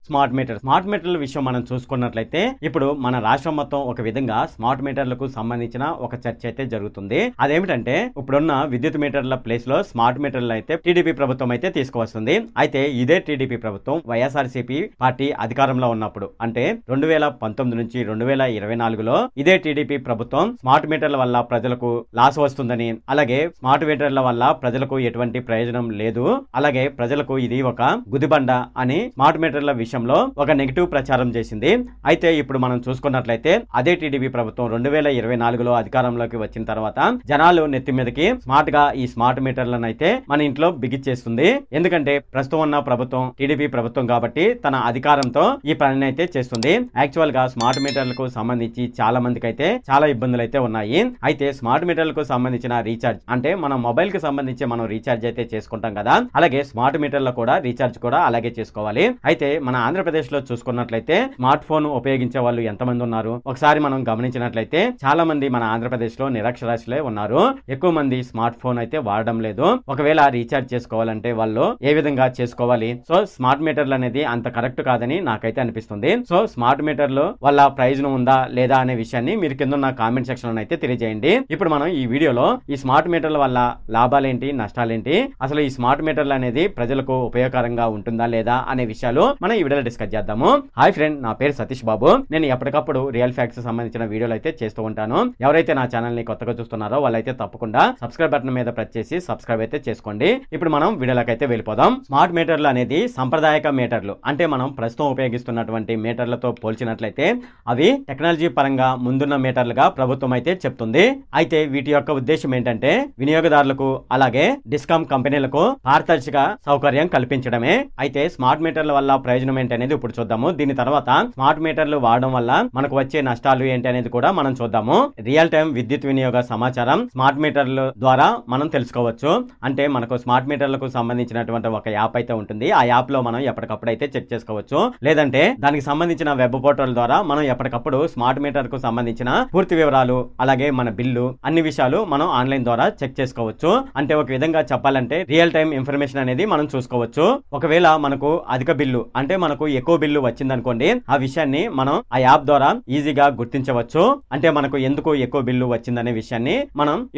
Smart మీటర్ల విషయం మనం చూసుకున్నట్లయితే ఇప్పుడు మన రాష్ట్రం మొత్తం ఒక విధంగా స్మార్ట్ మీటర్లకు సంబంధించిన ఒక చర్చ అయితే జరుగుతుంది. అదేమిటంటే ఇప్పుడున్న విద్యుత్ మీటర్ల ప్లేస్ లో స్మార్ట్ మీటర్లు అయితే టీడీపీ ప్రభుత్వం అయితే తీసుకువస్తుంది. అయితే ఇదే టీడీపీ ప్రభుత్వం వైఎస్ఆర్సీపీ పార్టీ అధికారంలో ఉన్నప్పుడు అంటే 2019 నుంచి 2024లో ఇదే టీడీపీ ప్రభుత్వం స్మార్ట్ మీటర్ల వల్ల ప్రజలకు లాస్ వస్తుందని, అలాగే స్మార్ట్ మీటర్ల వల్ల ప్రజలకు ఎటువంటి ప్రయోజనం లేదు, అలాగే ప్రజలకు ఇది ఒక గుదిబండ అని స్మార్ట్ మీటర్ల విషయంలో ఒక నెగిటివ్ ప్రచారం చేసింది. అయితే ఇప్పుడు మనం చూసుకున్నట్లయితే అదే టీడీపీ ప్రభుత్వం 2024లో అధికారంలోకి వచ్చిన తర్వాత జనాలు నెత్తి మీదకి స్మార్ట్ గా ఈ స్మార్ట్ మీటర్లను అయితే మన ఇంట్లో బిగిచ్చేస్తుంది. ఎందుకంటే ప్రస్తుతం ఉన్న ప్రభుత్వం టీడీపీ ప్రభుత్వం కాబట్టి తన అధికారంతో ఈ పనిని అయితే చేస్తుంది. యాక్చువల్ గా స్మార్ట్ మీటర్లకు సంబంధించి చాలా మందికి అయితే చాలా ఇబ్బందులు అయితే ఉన్నాయి. అయితే స్మార్ట్ మీటర్లకు సంబంధించిన రీఛార్జ్ అంటే మన మొబైల్ కి సంబంధించి మనం రీఛార్జ్ అయితే చేసుకుంటాం కదా, అలాగే స్మార్ట్ మీటర్లో కూడా రీఛార్జ్ కూడా అలాగే చేసుకోవాలి. అయితే మన ఆంధ్రప్రదేశ్ లో చూసుకున్నట్లయితే స్మార్ట్ ఫోన్ ఉపయోగించే వాళ్ళు ఎంతమంది ఉన్నారు ఒకసారి మనం గమనించినట్లయితే చాలా మంది మన ఆంధ్రప్రదేశ్ లో నిరక్షరాస్యులే ఉన్నారు. ఎక్కువ మంది స్మార్ట్ ఫోన్ అయితే వాడడం లేదు. ఒకవేళ రీఛార్జ్ చేసుకోవాలంటే వాళ్ళు ఏ విధంగా చేసుకోవాలి? సో స్మార్ట్ మీటర్లు అనేది అంత కరెక్ట్ కాదని నాకైతే అనిపిస్తుంది. సో స్మార్ట్ మీటర్లు వల్ల ప్రయోజనం ఉందా లేదా అనే విషయాన్ని మీరు కింద ఉన్న కామెంట్ సెక్షన్ లో అయితే తెలియజేయండి. ఇప్పుడు మనం ఈ వీడియోలో ఈ స్మార్ట్ మీటర్ల వల్ల లాభాలేంటి నష్టాలేంటి, అసలు ఈ స్మార్ట్ మీటర్లు అనేది ప్రజలకు ఉపయోగకరంగా ఉంటుందా లేదా అనే విషయాలు మనం ఈ వీడియోలో డిస్కస్ చేద్దాము. హాయ్ ఫ్రెండ్, నా పేరు సతీష్ బాబు. నేను ఎప్పటికప్పుడు రియల్ ఫ్యాక్ట్స్ సంబంధించిన వీడియోలు అయితే చేస్తూ ఉంటాను. ఎవరైతే నా ఛానల్ ని కొత్తగా చూస్తున్నారో వాళ్ళైతే తప్పకుండా సబ్స్క్రైబ్ బటన్ మీద ప్రెస్ చేసి సబ్స్క్రైబ్ అయితే చేసుకోండి. ఇప్పుడు మనం వీడియోలోకి అయితే వెళ్ళిపోదాం. స్మార్ట్ మీటర్లు అనేది సాంప్రదాయక మీటర్లు అంటే మనం ప్రస్తుతం ఉపయోగిస్తున్నటువంటి మీటర్లతో పోల్చినట్లయితే అవి టెక్నాలజీ పరంగా ముందున్న మీటర్లుగా ప్రభుత్వం అయితే చెప్తుంది. అయితే వీటి యొక్క ఉద్దేశం ఏంటంటే వినియోగదారులకు అలాగే డిస్కామ్ కంపెనీలకు పారదర్శక సౌకర్యం కల్పించడమే. అయితే స్మార్ట్ మీటర్ల వల్ల ప్రయోజనం ఏంటి అనేది ఇప్పుడు చూద్దాము. దీని తర్వాత స్మార్ట్ మీటర్లు వాడడం వల్ల మనకు వచ్చే నష్టాలు ఏంటి అనేది కూడా మనం చూద్దాము. రియల్ టైం విద్యుత్ వినియోగ సమాచారం స్మార్ట్ మీటర్ల ద్వారా మనం తెలుసుకోవచ్చు. అంటే మనకు స్మార్ట్ మీటర్లకు సంబంధించినటువంటి ఒక యాప్ అయితే ఉంటుంది. ఆ యాప్ లో మనం ఎప్పటికప్పుడు అయితే చెక్ చేసుకోవచ్చు. లేదంటే దానికి సంబంధించిన వెబ్ పోర్టల్ ద్వారా మనం ఎప్పటికప్పుడు స్మార్ట్ మీటర్ కు సంబంధించిన పూర్తి వివరాలు అలాగే మన బిల్లు అన్ని విషయాలు మనం ఆన్లైన్ ద్వారా చెక్ చేసుకోవచ్చు. అంటే ఒక విధంగా చెప్పాలంటే రియల్ టైం ఇన్ఫర్మేషన్ అనేది మనం చూసుకోవచ్చు. ఒకవేళ మనకు అధిక బిల్లు అంటే మనకు ఎక్కువ బిల్లు వచ్చిందనుకోండి, ఆ విషయాన్ని మనం ఆ యాప్ ద్వారా ఈజీగా గుర్తించవచ్చు. అంటే మనకు ఎందుకు ఎక్కువ బిల్లు వచ్చిందనే విషయాన్ని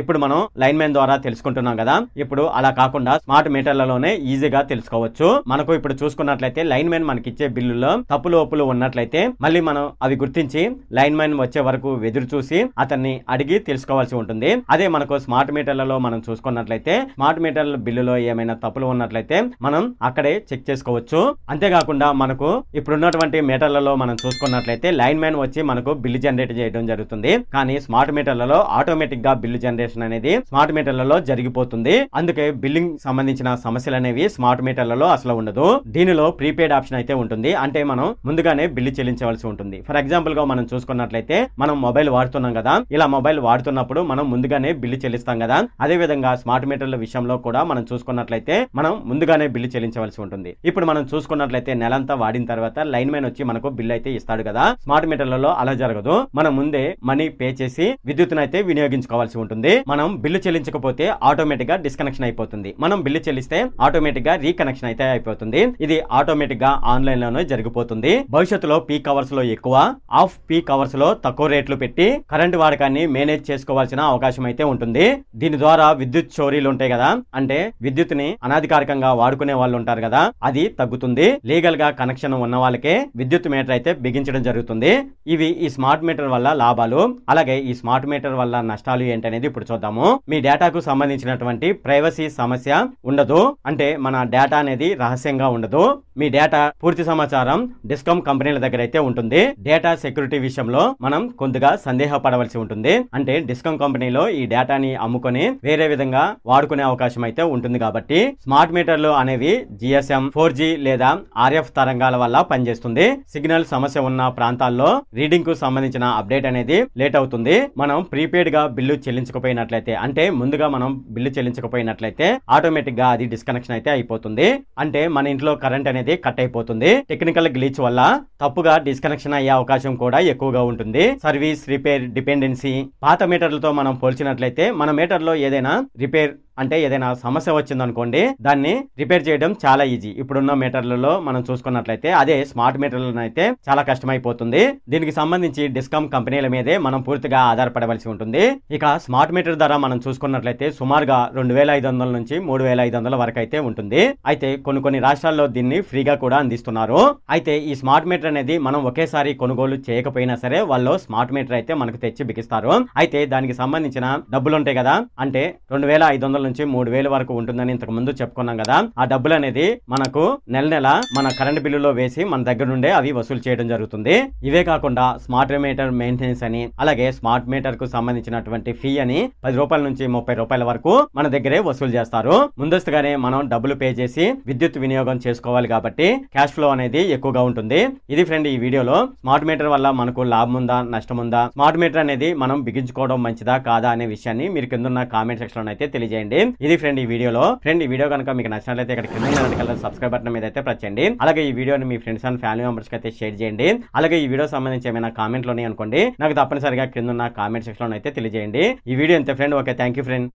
ఇప్పుడు మనం లైన్ మ్యాన్ ద్వారా తెలుసుకుంటున్నాం కదా. ఇప్పుడు అలా కాకుండా స్మార్ట్ మీటర్లలోనే ఈజీగా తెలుసుకోవచ్చు. మనకు ఇప్పుడు చూసుకున్నట్లయితే లైన్ మ్యాన్ మనకి ఇచ్చే బిల్లులో తప్పులు ఒప్పులు ఉన్నట్లయితే మళ్ళీ మనం అవి గుర్తించి లైన్ మ్యాన్ వచ్చే వరకు ఎదురు చూసి అతన్ని అడిగి తెలుసుకోవాల్సి ఉంటుంది. అదే మనకు స్మార్ట్ మీటర్లలో మనం చూసుకున్నట్లయితే స్మార్ట్ మీటర్ల బిల్లులో ఏమైనా తప్పులు ఉన్నట్లయితే మనం అక్కడే చెక్ చేసుకోవచ్చు. అంతేకాకుండా మనకు ఇప్పుడున్నటువంటి మీటర్లలో మనం చూసుకున్నట్లయితే లైన్ మ్యాన్ వచ్చి మనకు బిల్లు జనరేట్ చేయడం జరుగుతుంది. కానీ స్మార్ట్ మీటర్లలో ఆటోమేటిక్ గా బిల్లు జనరేషన్ అనేది స్మార్ట్ మీటర్లలో జరిగిపోతుంది. అందుకే బిల్లింగ్ సంబంధించిన సమస్యలు అనేవి స్మార్ట్ మీటర్లలో అసలు ఉండదు. దీనిలో ప్రీపెయిడ్ ఆప్షన్ అయితే ఉంటుంది. అంటే మనం ముందుగానే బిల్లు చెల్లించవలసి ఉంటుంది. ఫర్ ఎగ్జాంపుల్ గా మనం చూసుకున్నట్లయితే మనం మొబైల్ వాడుతున్నాం కదా, ఇలా మొబైల్ వాడుతున్నప్పుడు మనం ముందుగానే బిల్లు చెల్లిస్తాం కదా. అదే విధంగా స్మార్ట్ మీటర్ల విషయంలో కూడా మనం చూసుకున్నట్లయితే మనం ముందుగానే బిల్లు చెల్లించవలసి ఉంటుంది. ఇప్పుడు మనం చూసుకున్నట్లయితే నెలంతా వాడిన తర్వాత లైన్ మ్యాన్ వచ్చి మనకు బిల్లు అయితే ఇస్తాడు కదా. స్మార్ట్ మీటర్లలో అలా జరగదు. మనం ముందే మనీ పే చేసి విద్యుత్తును అయితే వినియోగించుకోవాల్సి ఉంటుంది. మనం బిల్లు చెల్లించకపోతే ఆటోమేటిక్ గా డిస్కనెక్షన్ అయిపోతుంది. మనం బిల్లు చెల్లిస్తే ఆటోమేటిక్ గా రీకనెక్షన్ అయితే అయిపోతుంది. ఇది ఆటోమేటిక్ గా ఆన్లైన్ లోనే జరిగిపోతుంది. భవిష్యత్తులో పీక్ అవర్స్ లో ఎక్కువ, ఆఫ్ పీక్ అవర్స్ లో తక్కువ రేట్లు పెట్టి కరెంటు వాడకాన్ని మేనేజ్ చేసుకోవాల్సిన అవకాశం అయితే ఉంటుంది. దీని ద్వారా విద్యుత్ చోరీలు ఉంటాయి కదా, అంటే విద్యుత్ ని అనాధికారికంగా వాడుకునే వాళ్ళు ఉంటారు కదా, అది తగ్గుతుంది. లీగల్ గా కనెక్షన్ ఉన్న వాళ్ళకే విద్యుత్ మీటర్ అయితే బిగించడం జరుగుతుంది. ఇవి ఈ స్మార్ట్ మీటర్ వల్ల లాభాలు. అలాగే ఈ స్మార్ట్ మీటర్ వల్ల నష్టాలు ఏంటనేది ఇప్పుడు చూద్దాము. మీ డేటాకు సంబంధించినటువంటి ప్రైవసీ సమస్య ఉండదు. అంటే మన డేటా అనేది రహస్యంగా ఉండదు. మీ డేటా పూర్తి సమాచారం డిస్కామ్ కంపెనీల దగ్గర అయితే ఉంటుంది. డేటా సెక్యూరిటీ విషయంలో మనం కొద్దిగా సందేహపడవలసి ఉంటుంది. అంటే డిస్కామ్ కంపెనీలో ఈ డేటాని అమ్ముకొని వేరే విధంగా వాడుకునే అవకాశం అయితే ఉంటుంది. కాబట్టి స్మార్ట్ మీటర్లు అనేవి GSM 4G లేదా RF తరంగాల వల్ల పనిచేస్తుంది. సిగ్నల్ సమస్య ఉన్న ప్రాంతాల్లో రీడింగ్ కు సంబంధించిన అప్డేట్ అనేది లేట్ అవుతుంది. మనం ప్రీపెయిడ్ గా బిల్లు చెల్లించకపోయినట్లయితే, అంటే ముందుగా మనం బిల్లు చెల్లించకపోయినట్లయితే ఆటోమేటిక్ గా అది డిస్కనెక్షన్ అయితే అయిపోతుంది. అంటే మన ఇంట్లో కరెంట్ అనేది కట్ అయిపోతుంది. టెక్నికల్ గ్లిచ్ వల్ల తప్పుగా డిస్కనెక్షన్ అయ్యే అవకాశం కూడా ఎక్కువగా ఉంటుంది. సర్వీస్ రిపేర్ డిపెండెన్సీ పాత మీటర్లతో మనం పోల్చినట్లయితే మన మీటర్ లో ఏదైనా రిపేర్ అంటే ఏదైనా సమస్య వచ్చిందనుకోండి, దాన్ని రిపేర్ చేయడం చాలా ఈజీ. ఇప్పుడున్న మీటర్లలో మనం చూసుకున్నట్లయితే అదే స్మార్ట్ మీటర్లను అయితే చాలా కష్టమైపోతుంది. దీనికి సంబంధించి డిస్కామ్ కంపెనీల మీదే మనం పూర్తిగా ఆధారపడవలసి ఉంటుంది. ఇక స్మార్ట్ మీటర్ ధర మనం చూసుకున్నట్లయితే సుమారుగా 2500 నుంచి 3500 వరకు అయితే ఉంటుంది. అయితే కొన్ని రాష్ట్రాల్లో దీన్ని ఫ్రీగా కూడా అందిస్తున్నారు. అయితే ఈ స్మార్ట్ మీటర్ అనేది మనం ఒకేసారి కొనుగోలు చేయకపోయినా సరే వాళ్ళు స్మార్ట్ మీటర్ అయితే మనకు తెచ్చి బిగిస్తారు. అయితే దానికి సంబంధించిన డబ్బులు ఉంటాయి కదా, అంటే 2500 నుంచి 3000 వరకు ఉంటుందని ఇంతకు ముందు చెప్పుకున్నాం కదా. ఆ డబ్బులు అనేది మనకు నెల మన కరెంట్ బిల్లులో వేసి మన దగ్గర నుండే అవి వసూలు చేయడం జరుగుతుంది. ఇవే కాకుండా స్మార్ట్ మీటర్ మెయింటెనెన్స్ అని, అలాగే స్మార్ట్ మీటర్ కు సంబంధించినటువంటి ఫీ అని 10 రూపాయల నుంచి 30 రూపాయల వరకు మన దగ్గరే వసూలు చేస్తారు. ముందస్తుగానే మనం డబ్బులు పే చేసి విద్యుత్ వినియోగం చేసుకోవాలి కాబట్టి క్యాష్ ఫ్లో అనేది ఎక్కువగా ఉంటుంది. ఇది ఫ్రెండ్ ఈ వీడియోలో స్మార్ట్ మీటర్ వల్ల మనకు లాభం ఉందా నష్టం ఉందా, స్మార్ట్ మీటర్ అనేది మనం బిగించుకోవడం మంచిదా కాదా అనే విషయాన్ని మీరు కింద కామెంట్ సెక్షన్ లో అయితే తెలియజేయండి. ఇది ఫ్రెండ్ ఈ వీడియోలో. ఫ్రెండ్ ఈ వీడియో కనుక మీకు నచ్చినట్లయితే ఇక్కడ కింద సబ్స్క్రైబ్ బటన్ మీద అయితే ప్రెస్ చేయండి. అలాగే ఈ వీడియోని మీ ఫ్రెండ్స్ అండ్ ఫ్యామిలీ మెంబర్స్ కి అయితే షేర్ చేయండి. అలాగే ఈ వీడియో సంబంధించి ఏమైనా కామెంట్లు ఉన్నాయి అనుకోండి, నాకు తప్పనిసరిగా కింద కామెంట్ సెక్షన్ లో అయితే తెలియజేయండి. ఈ వీడియో అంతే friend. Okay, thank you friend.